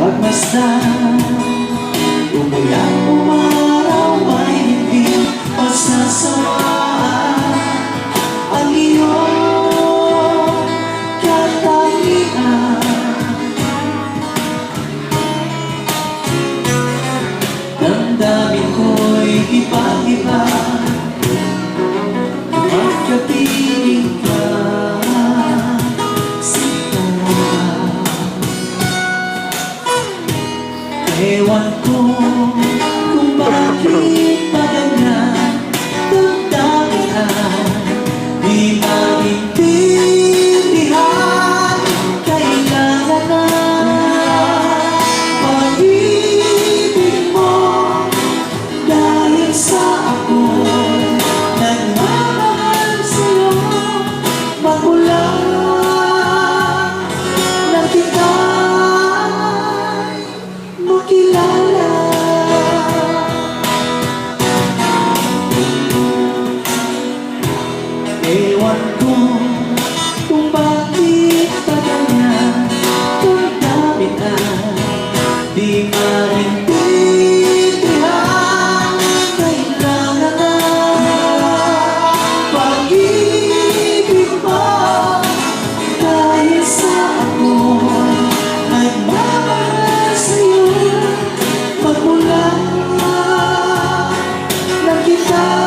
Pagmasdan, umulan umaraw ay hindi pasasawaan ang iyong katangian. Damdamin ko'y iba-iba, magkapiling ka. Ewan ko kung bakit pa ganyan damdamin ang di maintindihan. Kailangan na pag-ibig mo dahil sa ako'y nagmamahal sa'yo magmula na kita makilala. Ewan ko kung bakit pa ganyan damdamin ang di maintindihan. Kailangan na pag-ibig mo dahil sa ako'y nagmamahal sa'yo magmula na kita